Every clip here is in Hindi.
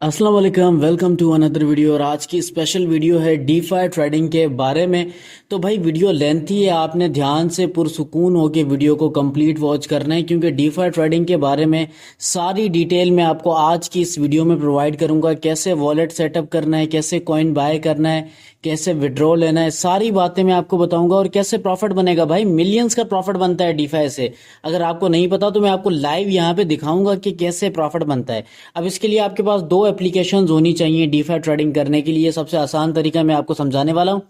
अस्सलाम वालेकुम, वेलकम टू अनदर वीडियो। और आज की स्पेशल वीडियो है डीफाई ट्रेडिंग के बारे में। तो भाई वीडियो लेंथी है, आपने ध्यान से पुरसुकून होकर वीडियो को कंप्लीट वॉच करना है, क्योंकि डीफाई ट्रेडिंग के बारे में सारी डिटेल मैं आपको आज की इस वीडियो में प्रोवाइड करूंगा। कैसे वॉलेट सेटअप करना है, कैसे कॉइन बाय करना है, कैसे विड्रॉ लेना है, सारी बातें मैं आपको बताऊंगा। और कैसे प्रॉफिट बनेगा, भाई मिलियंस का प्रॉफिट बनता है डीफाई से। अगर आपको नहीं पता तो मैं आपको लाइव यहाँ पे दिखाऊंगा कि कैसे प्रॉफिट बनता है। अब इसके लिए आपके पास दो एप्लीकेशंस होनी चाहिए डीफाई ट्रेडिंग करने के लिए। सबसे आसान तरीका मैं आपको समझाने वाला हूँ।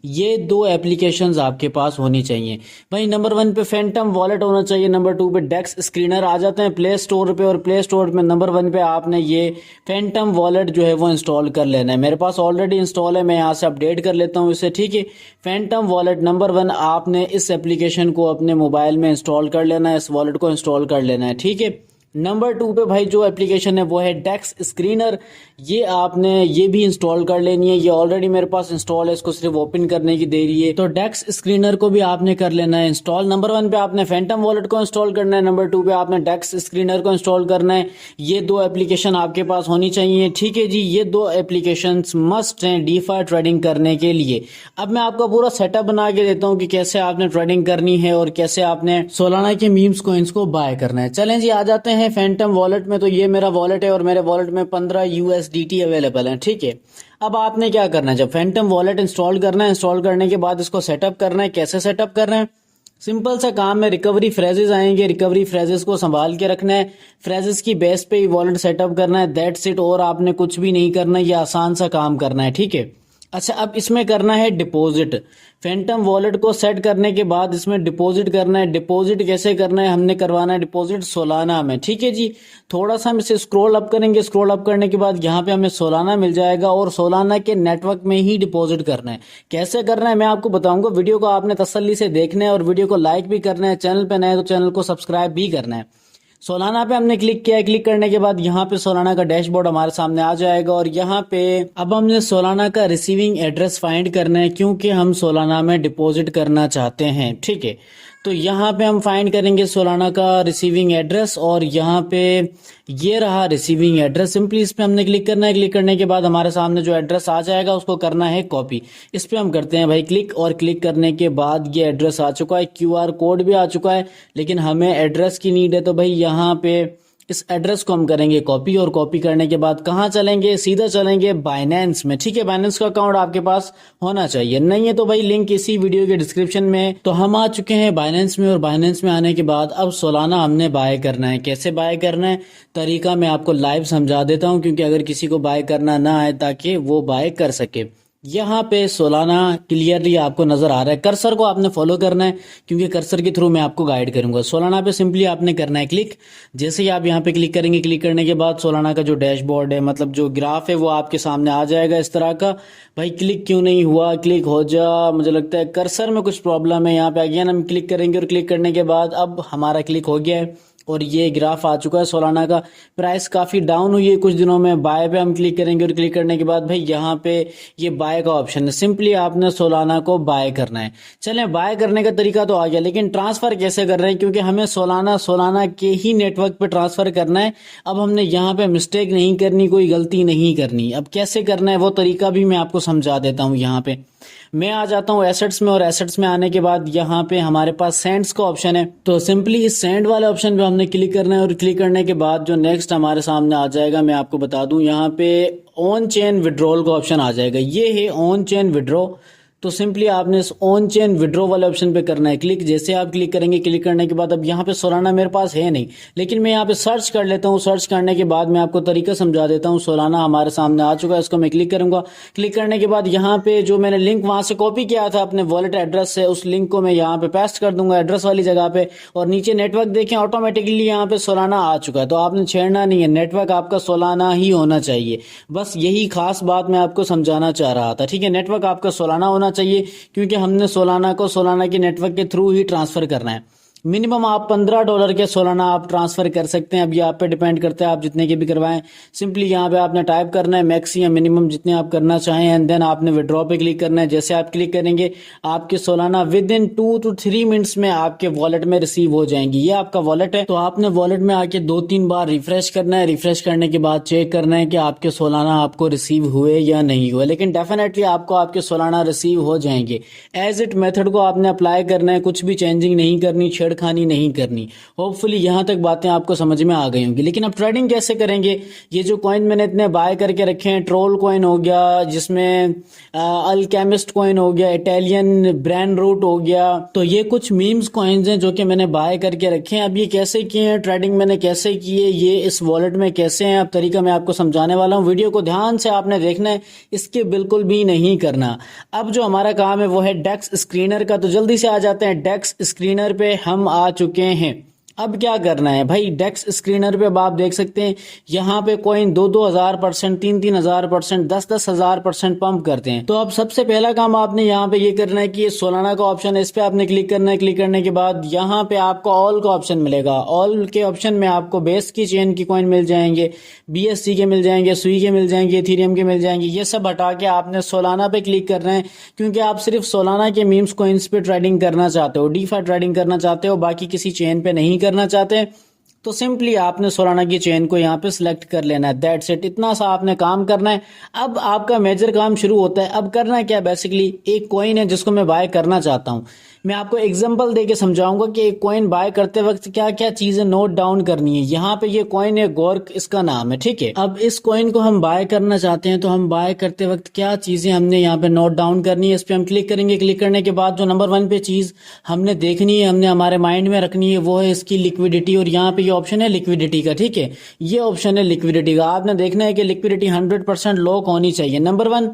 ये दो एप्लीकेशंस आपके पास होनी चाहिए भाई। नंबर 1 पे फैंटम वॉलेट होना चाहिए, नंबर 2 पे डेक्स स्क्रीनर आ जाते हैं प्ले स्टोर पे। और प्ले स्टोर में नंबर 1 पे आपने ये फैंटम वॉलेट जो है वो इंस्टॉल कर लेना है। मेरे पास ऑलरेडी इंस्टॉल है, मैं यहाँ से अपडेट कर लेता हूँ इसे, ठीक है। फैंटम वॉलेट नंबर 1, आपने इस एप्लीकेशन को अपने मोबाइल में इंस्टॉल कर लेना है, इस वॉलेट को इंस्टॉल कर लेना है, ठीक है। नंबर 2 पे भाई जो एप्लीकेशन है वो है डेक्स स्क्रीनर। ये आपने ये भी इंस्टॉल कर लेनी है, ये ऑलरेडी मेरे पास इंस्टॉल है, इसको सिर्फ ओपन करने की देरी है। तो डेक्स स्क्रीनर को भी आपने कर लेना है इंस्टॉल। नंबर 1 पे आपने फैंटम वॉलेट को इंस्टॉल करना है, नंबर 2 पे आपने डेक्स स्क्रीनर को इंस्टॉल करना है। ये दो एप्लीकेशन आपके पास होनी चाहिए, ठीक है जी। ये दो एप्लीकेशन मस्ट हैं डीफाई ट्रेडिंग करने के लिए। अब मैं आपको पूरा सेटअप बना के देता हूँ कि कैसे आपने ट्रेडिंग करनी है और कैसे आपने सोलाना के मीम्स कॉइन्स को बाय करना है। चलें जी, आ जाते हैं फैंटम वॉलेट में। तो ये मेरा वॉलेट है और मेरे वॉलेट में 15 USDT अवेलेबल है, ठीक है। अब आपने क्या करना है, जब फैंटम वॉलेट इंस्टॉल करना है, इंस्टॉल करने के बाद इसको सेटअप करना है। कैसे सेटअप करना है, सिंपल सा काम है। रिकवरी फ्रेजेस आएंगे, रिकवरी फ्रेजेस को संभाल के रखना है। फ्रेजेस की बेस पे ही वॉलेट सेटअप करना है, दैट्स इट। और आपने कुछ भी नहीं करना, ये आसान सा काम करना है, ठीक है। अच्छा, अब इसमें करना है डिपॉजिट। फैंटम वॉलेट को सेट करने के बाद इसमें डिपॉजिट करना है। डिपॉजिट कैसे करना है, हमने करवाना है डिपॉजिट सोलाना में, ठीक है जी। थोड़ा सा हम इसे स्क्रॉल अप करेंगे, स्क्रॉल अप करने के बाद यहाँ पे हमें सोलाना मिल जाएगा और सोलाना के नेटवर्क में ही डिपॉजिट करना है। कैसे करना है मैं आपको बताऊंगा। वीडियो को आपने तसल्ली से देखना है और वीडियो को लाइक भी करना है। चैनल पे नए हैं तो चैनल को सब्सक्राइब भी करना है। सोलाना पे हमने क्लिक किया है, क्लिक करने के बाद यहाँ पे सोलाना का डैशबोर्ड हमारे सामने आ जाएगा। और यहाँ पे अब हमने सोलाना का रिसीविंग एड्रेस फाइंड करना है, क्योंकि हम सोलाना में डिपॉजिट करना चाहते हैं, ठीक है। तो यहाँ पे हम फाइंड करेंगे सोलाना का रिसीविंग एड्रेस और यहाँ पे ये रहा रिसीविंग एड्रेस। सिंपली इस पे हमने क्लिक करना है। क्लिक करने के बाद हमारे सामने जो एड्रेस आ जाएगा उसको करना है कॉपी। इस पे हम करते हैं भाई क्लिक, और क्लिक करने के बाद ये एड्रेस आ चुका है, QR कोड भी आ चुका है, लेकिन हमें एड्रेस की नीड है। तो भाई यहाँ पे इस एड्रेस को हम करेंगे कॉपी, और कॉपी करने के बाद कहाँ चलेंगे, सीधा चलेंगे बाइनेंस में, ठीक है। बाइनेंस का अकाउंट आपके पास होना चाहिए, नहीं है तो भाई लिंक इसी वीडियो के डिस्क्रिप्शन में है। तो हम आ चुके हैं बाइनेंस में, और बाइनेंस में आने के बाद अब सोलाना हमने बाय करना है। कैसे बाय करना है, तरीका मैं आपको लाइव समझा देता हूँ, क्योंकि अगर किसी को बाय करना ना आए ताकि वो बाय कर सके। यहाँ पे सोलाना क्लियरली आपको नजर आ रहा है। कर्सर को आपने फॉलो करना है, क्योंकि कर्सर के थ्रू मैं आपको गाइड करूंगा। सोलाना पे सिंपली आपने करना है क्लिक। जैसे ही आप यहाँ पे क्लिक करेंगे, क्लिक करने के बाद सोलाना का जो डैशबोर्ड है, मतलब जो ग्राफ है, वो आपके सामने आ जाएगा इस तरह का। भाई क्लिक क्यों नहीं हुआ, क्लिक हो जा, मुझे लगता है कर्सर में कुछ प्रॉब्लम है। यहाँ पे अगेन हम क्लिक करेंगे और क्लिक करने के बाद अब हमारा क्लिक हो गया है और ये ग्राफ आ चुका है। सोलाना का प्राइस काफी डाउन हुई है कुछ दिनों में। बाय पे हम क्लिक करेंगे और क्लिक करने के बाद भाई यहाँ पे ये बाय का ऑप्शन है, सिंपली आपने सोलाना को बाय करना है। चलें, बाय करने का तरीका तो आ गया, लेकिन ट्रांसफर कैसे कर रहे हैं, क्योंकि हमें सोलाना के ही नेटवर्क पे ट्रांसफर करना है। अब हमने यहाँ पे मिस्टेक नहीं करनी, कोई गलती नहीं करनी। अब कैसे करना है वो तरीका भी मैं आपको समझा देता हूँ। यहाँ पे मैं आ जाता हूँ एसेट्स में, और एसेट्स में आने के बाद यहाँ पे हमारे पास सेंड्स का ऑप्शन है। तो सिंपली इस सेंड वाले ऑप्शन पे हमने क्लिक करना है, और क्लिक करने के बाद जो नेक्स्ट हमारे सामने आ जाएगा, मैं आपको बता दूं, यहाँ पे ऑन चेन विड्रॉल का ऑप्शन आ जाएगा। ये है ऑन चेन विड्रॉ। तो सिंपली आपने इस ऑन चेन विड्रॉ वाले ऑप्शन पे करना है क्लिक। जैसे आप क्लिक करेंगे, क्लिक करने के बाद अब यहाँ पे सोलाना मेरे पास है नहीं, लेकिन मैं यहाँ पे सर्च कर लेता हूँ। सर्च करने के बाद मैं आपको तरीका समझा देता हूँ। सोलाना हमारे सामने आ चुका है, इसको मैं क्लिक करूंगा। क्लिक करने के बाद यहाँ पे जो मैंने लिंक वहां से कॉपी किया था अपने वॉलेट एड्रेस से, उस लिंक को मैं यहाँ पे पेस्ट कर दूंगा एड्रेस वाली जगह पे। और नीचे नेटवर्क देखें, ऑटोमेटिकली यहाँ पे सोलाना आ चुका है। तो आपने छेड़ना नहीं है, नेटवर्क आपका सोलाना ही होना चाहिए। बस यही खास बात मैं आपको समझाना चाह रहा था, ठीक है। नेटवर्क आपका सोलाना होना चाहिए, क्योंकि हमने सोलाना को सोलाना के नेटवर्क के थ्रू ही ट्रांसफर करना है। मिनिमम आप $15 के सालाना आप ट्रांसफर कर सकते हैं। अब ये आप पे डिपेंड करता है आप जितने के भी करवाएं। सिंपली यहाँ पे आपने टाइप करना है मैक्स या मिनिमम जितने आप करना चाहें एंड देन आपने विड्रॉ पे क्लिक करना है। जैसे आप क्लिक करेंगे आपके सालाना विद इन 2 to 3 मिनट्स में आपके वॉलेट में रिसीव हो जाएंगी। ये आपका वॉलेट है, तो आपने वॉलेट में आके 2-3 बार रिफ्रेश करना है। रिफ्रेश करने के बाद चेक करना है कि आपके सालाना आपको रिसीव हुए या नहीं हुए, लेकिन डेफिनेटली आपको आपके सालाना रिसीव हो जाएंगे। एज इट मेथड को आपने अप्लाई करना है, कुछ भी चेंजिंग नहीं करनी, छेड़खानी नहीं करनी। होपफुली यहां तक बातें आपको समझ में आ गई होंगी। लेकिन अब ट्रेडिंग कैसे करेंगे? ये जो कॉइन मैंने इतने बाय करके रखे हैं, ट्रोल कॉइन हो गया, जिसमें अल्केमिस्ट कॉइन हो गया, इटालियन ब्रांड रूट हो गया, तो ये कुछ मीम्स कॉइन्स हैं जो कि मैंने बाय करके रखे हैं। अब ये कैसे किए हैं, ट्रेडिंग मैंने कैसे की है, ये इस वॉलेट में कैसे हैं, अब तरीका मैं आपको समझाने वाला हूं। वीडियो को ध्यान से आपने देखना है, इसके बिल्कुल भी नहीं करना। अब जो हमारा काम है वो है डेक्स स्क्रीनर का, तो जल्दी से आ जाते हैं डेक्स स्क्रीनर पे। हम आ चुके हैं। अब क्या करना है भाई, डेक्स स्क्रीनर पे अब आप देख सकते हैं यहाँ पे कॉइन 2-2 हज़ार%, 3-3 हज़ार%, 10-10 हज़ार% पंप करते हैं। तो अब सबसे पहला काम आपने यहाँ पे ये करना है कि ये सोलाना का ऑप्शन है, इस पे आपने क्लिक करना है। क्लिक करने के बाद यहाँ पे आपको ऑल का ऑप्शन मिलेगा। ऑल के ऑप्शन में आपको बेस की चेन की कॉइन मिल जाएंगे, BSC के मिल जाएंगे, सुई के मिल जाएंगे, इथेरियम के मिल जाएंगे। ये सब हटा के आपने सोलाना पे क्लिक करना है, क्योंकि आप सिर्फ सोलाना के मीम्स कॉइन्स पे ट्रेडिंग करना चाहते हो, डीफाई ट्रेडिंग करना चाहते हो, बाकी किसी चेन पे नहीं करना चाहते। तो सिंपली आपने सोलाना की चेन को यहाँ पे सिलेक्ट कर लेना है। दैट्स इट, इतना सा आपने काम करना है। अब आपका मेजर काम शुरू होता है। अब करना क्या, बेसिकली एक कॉइन है जिसको मैं बाय करना चाहता हूँ। मैं आपको एग्जांपल देके समझाऊंगा कि एक कॉइन बाय करते वक्त क्या क्या चीजें नोट डाउन करनी है। यहाँ पे ये कॉइन है, गोर्क इसका नाम है, ठीक है। अब इस कॉइन को हम बाय करना चाहते हैं, तो हम बाय करते वक्त क्या चीजें हमने यहाँ पे नोट डाउन करनी है, इस पे हम क्लिक करेंगे। क्लिक करने के बाद जो नंबर 1 पे चीज हमने देखनी है, हमने हमारे माइंड में रखनी है, वो है इसकी लिक्विडिटी। और यहाँ पे ये ऑप्शन है लिक्विडिटी का, ठीक है। ये ऑप्शन है लिक्विडिटी का। आपने देखना है कि लिक्विडिटी 100% लॉक होनी चाहिए। नंबर 1,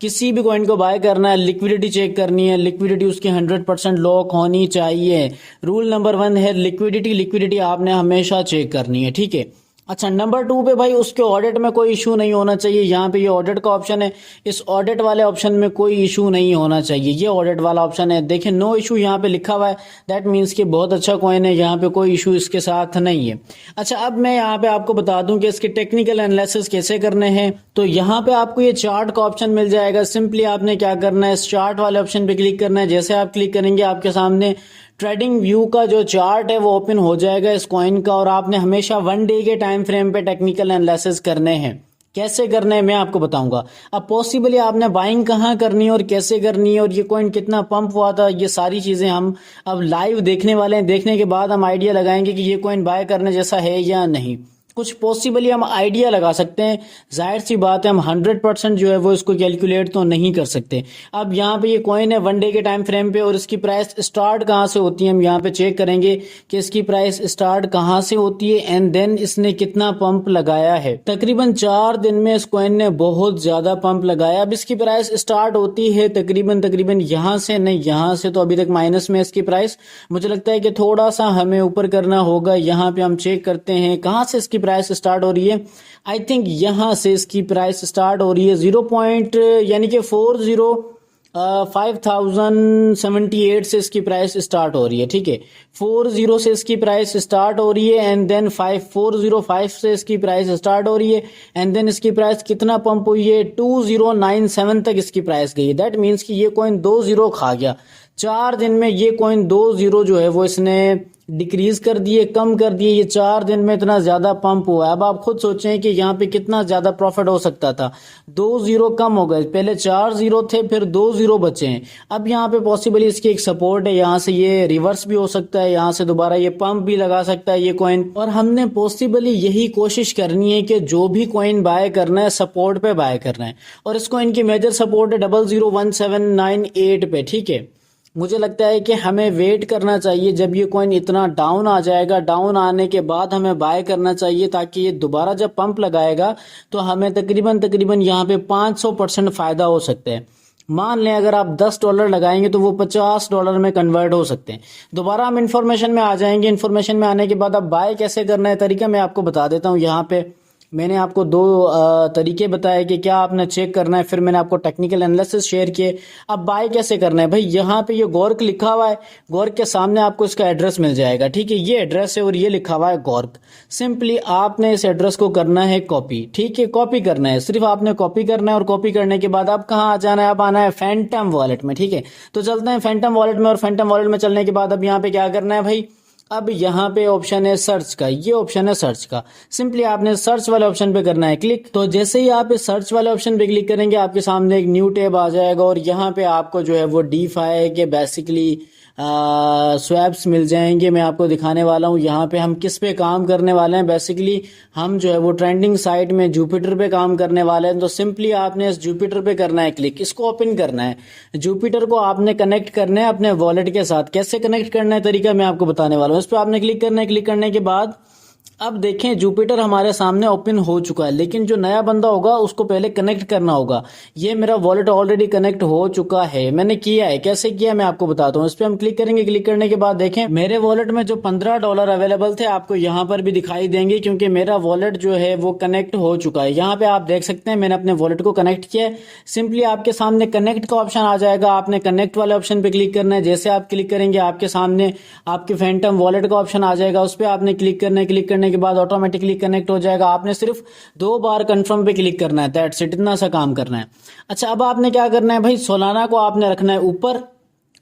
किसी भी कॉइन को बाय करना है, लिक्विडिटी चेक करनी है, लिक्विडिटी उसकी 100% लॉक होनी चाहिए। रूल नंबर 1 है लिक्विडिटी आपने हमेशा चेक करनी है, ठीक है। अच्छा, नंबर 2 पे भाई उसके ऑडिट में कोई इशू नहीं होना चाहिए। यहाँ पे ये ऑडिट का ऑप्शन है, इस ऑडिट वाले ऑप्शन में कोई इशू नहीं होना चाहिए। ये ऑडिट वाला ऑप्शन है, देखिए नो इशू यहाँ पे लिखा हुआ है। दैट मीन्स कि बहुत अच्छा कॉइन है, यहाँ पे कोई इशू इसके साथ नहीं है। अच्छा, अब मैं यहाँ पे आपको बता दूं कि इसके टेक्निकल एनालिसिस कैसे करने हैं। तो यहाँ पे आपको ये चार्ट का ऑप्शन मिल जाएगा। सिंपली आपने क्या करना है, इस चार्ट वाले ऑप्शन पे क्लिक करना है। जैसे आप क्लिक करेंगे आपके सामने ट्रेडिंग व्यू का जो चार्ट है वो ओपन हो जाएगा इस कॉइन का, और आपने हमेशा 1 डे के टाइम फ्रेम पे टेक्निकल एनालिसिस करने हैं। कैसे करने हैं मैं आपको बताऊंगा। अब पॉसिबली आपने बाइंग कहाँ करनी है और कैसे करनी है, और ये कॉइन कितना पंप हुआ था, ये सारी चीजें हम अब लाइव देखने वाले हैं। देखने के बाद हम आइडिया लगाएंगे कि ये कॉइन बाय करने जैसा है या नहीं। कुछ पॉसिबली हम आइडिया लगा सकते हैं, जाहिर सी बात है हम 100% जो है वो इसको कैलकुलेट तो नहीं कर सकते। अब यहाँ पे ये कॉइन है 1 डे के टाइम फ्रेम पे, और इसकी प्राइस स्टार्ट कहाँ से होती है हम यहाँ पे चेक करेंगे कि इसकी प्राइस स्टार्ट कहाँ से होती है एंड देन इसने कितना पंप लगाया है। तकरीबन 4 दिन में इस कॉइन ने बहुत ज्यादा पंप लगाया। अब इसकी प्राइस स्टार्ट होती है तकरीबन यहाँ से, नहीं यहाँ से तो अभी तक माइनस में इसकी प्राइस। मुझे लगता है कि थोड़ा सा हमें ऊपर करना होगा। यहाँ पे हम चेक करते हैं कहाँ से इसकी प्राइस स्टार्ट हो रही है। आई थिंक यहां से इसकी प्राइस स्टार्ट हो रही है 0 पॉइंट यानी कि 5078 से इसकी प्राइस स्टार्ट हो रही है, ठीक है। 40 से इसकी प्राइस स्टार्ट हो रही है एंड देन 5405 से इसकी प्राइस स्टार्ट हो रही है एंड देन इसकी प्राइस कितना पंप हुई है, 2097 तक इसकी प्राइस गई है। दैट मीन्स कि ये कॉइन 2 जीरो खा गया। 4 दिन में ये कॉइन 2 जीरो जो है वो इसने डिक्रीज कर दिए, कम कर दिए। ये 4 दिन में इतना ज्यादा पंप हुआ है। अब आप खुद सोचें कि यहाँ पे कितना ज्यादा प्रॉफिट हो सकता था। 2 जीरो कम हो गए, पहले 4 जीरो थे फिर 2 जीरो बचे हैं। अब यहाँ पे पॉसिबली इसकी एक सपोर्ट है, यहाँ से ये रिवर्स भी हो सकता है, यहाँ से दोबारा ये पंप भी लगा सकता है ये कॉइन। और हमने पॉसिबली यही कोशिश करनी है कि जो भी कॉइन बाय करना है सपोर्ट पे बाय करना है, और इस कॉइन की मेजर सपोर्ट है 001798 पे, ठीक है। मुझे लगता है कि हमें वेट करना चाहिए जब ये कॉइन इतना डाउन आ जाएगा। डाउन आने के बाद हमें बाय करना चाहिए, ताकि ये दोबारा जब पंप लगाएगा तो हमें तकरीबन यहाँ पे 500% फायदा हो सकता है। मान लें अगर आप $10 लगाएंगे तो वो $50 में कन्वर्ट हो सकते हैं। दोबारा हम इन्फॉर्मेशन में आ जाएंगे। इन्फॉर्मेशन में आने के बाद अब बाय कैसे करना है तरीका मैं आपको बता देता हूँ। यहाँ पे मैंने आपको दो तरीके बताए कि क्या आपने चेक करना है, फिर मैंने आपको टेक्निकल एनालिसिस शेयर किए। अब बाय कैसे करना है भाई, यहाँ पे ये गॉर्क लिखा हुआ है, गॉर्क के सामने आपको इसका एड्रेस मिल जाएगा, ठीक है, ये एड्रेस है और ये लिखा हुआ है गॉर्क। सिंपली आपने इस एड्रेस को करना है कॉपी, ठीक है, कॉपी करना है, सिर्फ आपने कॉपी करना है। और कॉपी करने के बाद आप कहाँ आ जाना है, अब आना है फैंटम वॉलेट में, ठीक है। तो चलते हैं फैंटम वॉलेट में, और फैंटम वॉलेट में चलने के बाद अब यहाँ पे क्या करना है भाई, अब यहाँ पे ऑप्शन है सर्च का, ये ऑप्शन है सर्च का। सिंपली आपने सर्च वाले ऑप्शन पे करना है क्लिक। तो जैसे ही आप इस सर्च वाले ऑप्शन पे क्लिक करेंगे आपके सामने एक न्यू टैब आ जाएगा, और यहाँ पे आपको जो है वो डीफाई के बेसिकली स्वैप्स मिल जाएंगे। मैं आपको दिखाने वाला हूँ यहाँ पे हम किस पे काम करने वाले हैं। बेसिकली हम जो है वो ट्रेंडिंग साइट में जुपिटर पे काम करने वाले हैं। तो सिंपली आपने इस जुपिटर पे करना है क्लिक, इसको ओपन करना है। जुपिटर को आपने कनेक्ट करना है अपने वॉलेट के साथ। कैसे कनेक्ट करना है तरीका मैं आपको बताने वाला हूँ। इस पर आपने क्लिक करना है, क्लिक करने के बाद अब देखें जुपिटर हमारे सामने ओपन हो चुका है, लेकिन जो नया बंदा होगा उसको पहले कनेक्ट करना होगा। ये मेरा वॉलेट ऑलरेडी कनेक्ट हो चुका है, मैंने किया है। कैसे किया मैं आपको बताता हूँ। इस पर हम क्लिक करेंगे, क्लिक करने के बाद देखें मेरे वॉलेट में जो $15 अवेलेबल थे आपको यहाँ पर भी दिखाई देंगे, क्योंकि मेरा वॉलेट जो है वो कनेक्ट हो चुका है। यहाँ पे आप देख सकते हैं मैंने अपने वॉलेट को कनेक्ट किया है। सिंपली आपके सामने कनेक्ट का ऑप्शन आ जाएगा, आपने कनेक्ट वाले ऑप्शन पे क्लिक करना है। जैसे आप क्लिक करेंगे आपके सामने आपके फैंटम वॉलेट का ऑप्शन आ जाएगा, उस पर आपने क्लिक करना है। क्लिक करने के बाद ऑटोमेटिकली कनेक्ट हो जाएगा। आपने सिर्फ 2 बार कंफर्म पे क्लिक करना है, दैट्स इट, इतना सा काम करना है। अच्छा, अब आपने क्या करना है भाई, सोलाना को आपने रखना है ऊपर,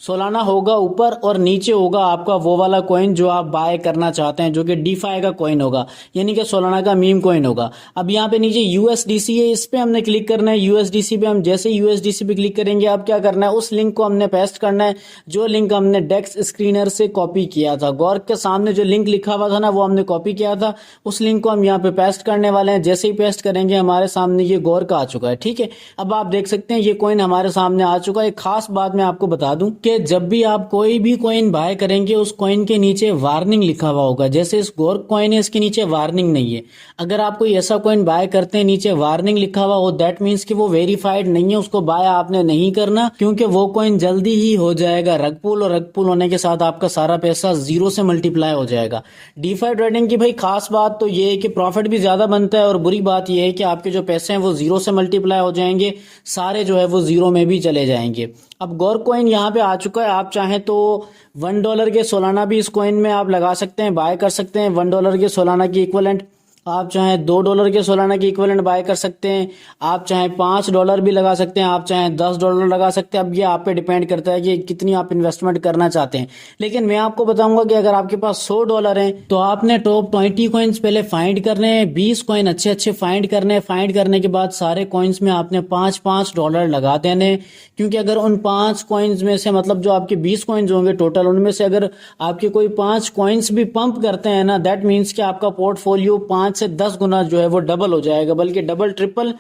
सोलाना होगा ऊपर, और नीचे होगा आपका वो वाला कॉइन जो आप बाय करना चाहते हैं, जो कि डीफाई का कॉइन होगा, यानी कि सोलाना का मीम कॉइन होगा। अब यहाँ पे नीचे यूएसडीसी है, इस पे हमने क्लिक करना है। यूएसडीसी पे हम जैसे यूएसडीसी पे क्लिक करेंगे अब क्या करना है, उस लिंक को हमने पेस्ट करना है जो लिंक हमने डेक्स स्क्रीनर से कॉपी किया था। गॉर्क के सामने जो लिंक लिखा हुआ था ना, वो हमने कॉपी किया था, उस लिंक को हम यहाँ पे पेस्ट करने वाले हैं। जैसे ही पेस्ट करेंगे हमारे सामने ये गॉर्क आ चुका है, ठीक है। अब आप देख सकते हैं ये कॉइन हमारे सामने आ चुका है। एक खास बात मैं आपको बता दूं कि जब भी आप कोई भी कॉइन बाय करेंगे उस कॉइन के नीचे वार्निंग लिखा हुआ होगा। जैसे इस गॉर्क कॉइन है, इसके नीचे वार्निंग नहीं है। अगर आप कोई ऐसा कॉइन बाय करते हैं नीचे वार्निंग लिखा हुआ हो, दैट मीन्स कि वो वेरीफाइड नहीं है, उसको बाय आपने नहीं करना, क्योंकि वो कॉइन जल्दी ही हो जाएगा रग पुल, और रग पुल होने के साथ आपका सारा पैसा 0 से मल्टीप्लाई हो जाएगा। डीफाई ट्रेडिंग की भाई खास बात तो ये है कि प्रॉफिट भी ज्यादा बनता है, और बुरी बात ये है कि आपके जो पैसे हैं वो 0 से मल्टीप्लाई हो जाएंगे, सारे जो है वो 0 में भी चले जाएंगे। अब गॉर्क कॉइन यहाँ पे आ चुका है। आप चाहें तो $1 के सोलाना भी इस कॉइन में आप लगा सकते हैं, बाय कर सकते हैं। $1 के सोलाना की इक्वलेंट आप चाहें $2 के सोलाना की इक्विवेलेंट बाय कर सकते हैं। आप चाहें $5 भी लगा सकते हैं, आप चाहें $10 लगा सकते हैं। अब ये आप पे डिपेंड करता है कि कितनी आप इन्वेस्टमेंट करना चाहते हैं। लेकिन मैं आपको बताऊंगा कि अगर आपके पास $100 हैं तो आपने टॉप 20 कॉइन्स पहले फाइंड करने हैं, 20 कॉइन अच्छे अच्छे फाइंड करने हैं। फाइंड करने के बाद सारे कॉइन्स में आपने $5-5 लगा देने, क्योंकि अगर उन 5 कॉइन्स में से, मतलब जो आपके 20 कॉइन्स होंगे टोटल, उनमें से अगर आपके कोई 5 कॉइन्स भी पंप करते हैं ना, दैट मीन्स कि आपका पोर्टफोलियो 5 से 10 गुना जो है वो डबल हो जाएगा, बल्कि डबल ट्रिपल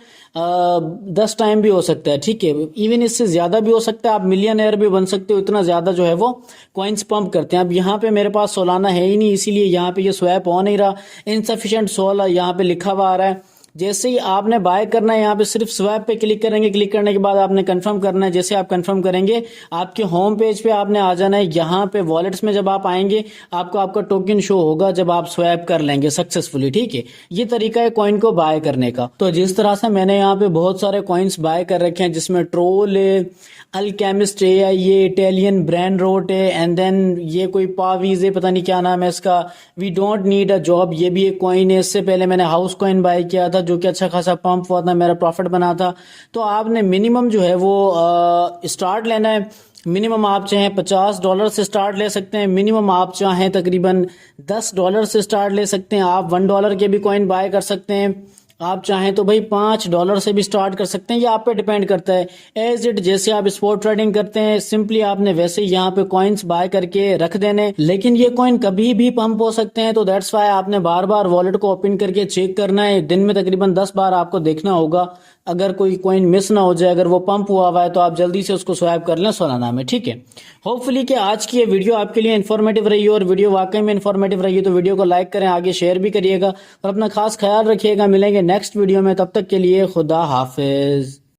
10 टाइम भी हो सकता है, ठीक है। इवन इससे ज्यादा भी हो सकता है, आप मिलियनर भी बन सकते हो, इतना ज्यादा जो है वो कॉइन्स पंप करते हैं। अब यहाँ पे मेरे पास सोलाना है ही नहीं, इसीलिए यहाँ पे ये स्वैप हो नहीं रहा, इनसफिशिएंट सोल यहाँ पे लिखा हुआ आ रहा है। जैसे ही आपने बाय करना है यहाँ पे सिर्फ स्वैप पे क्लिक करेंगे, क्लिक करने के बाद आपने कंफर्म करना है। जैसे आप कंफर्म करेंगे आपके होम पेज पे आपने आ जाना है। यहाँ पे वॉलेट्स में जब आप आएंगे आपको आपका टोकन शो होगा जब आप स्वैप कर लेंगे सक्सेसफुली, ठीक है। ये तरीका है कॉइन को बाय करने का। तो जिस तरह से मैंने यहाँ पे बहुत सारे कॉइन्स बाय कर रखे हैं, जिसमें ट्रोल है, अल्केमिस्ट है, ये इटालियन ब्रांड रोट है, एंड देन ये कोई पावीज है, पता नहीं क्या नाम है इसका, we don't need a job, ये भी एक कॉइन है। इससे पहले मैंने हाउस कॉइन बाय किया था जो कि अच्छा खासा पंप हुआ था, मेरा प्रॉफिट बना था। तो आपने मिनिमम जो है वो स्टार्ट लेना है। मिनिमम आप चाहें $50 से स्टार्ट ले सकते हैं, मिनिमम आप चाहें तकरीबन $10 से स्टार्ट ले सकते हैं। आप $1 के भी कॉइन बाय कर सकते हैं, आप चाहें तो भाई $5 से भी स्टार्ट कर सकते हैं, ये आप पे डिपेंड करता है। एज इट जैसे आप स्पॉट ट्रेडिंग करते हैं, सिंपली आपने वैसे ही यहाँ पे कॉइन्स बाय करके रख देने। लेकिन ये कॉइन कभी भी पंप हो सकते हैं, तो दैट्स वाई आपने बार बार वॉलेट को ओपन करके चेक करना है। दिन में तकरीबन 10 बार आपको देखना होगा, अगर कोई कॉइन मिस ना हो जाए, अगर वो पंप हुआ हुआ है तो आप जल्दी से उसको स्वैप कर लें सोलाना में, ठीक है। होपफुली कि आज की ये वीडियो आपके लिए इन्फॉर्मेटिव रही हो, और वीडियो वाकई में इन्फॉर्मेटिव रही है तो वीडियो को लाइक करें, आगे शेयर भी करिएगा, और अपना खास ख्याल रखिएगा। मिलेंगे नेक्स्ट वीडियो में, तब तक के लिए खुदा हाफिज।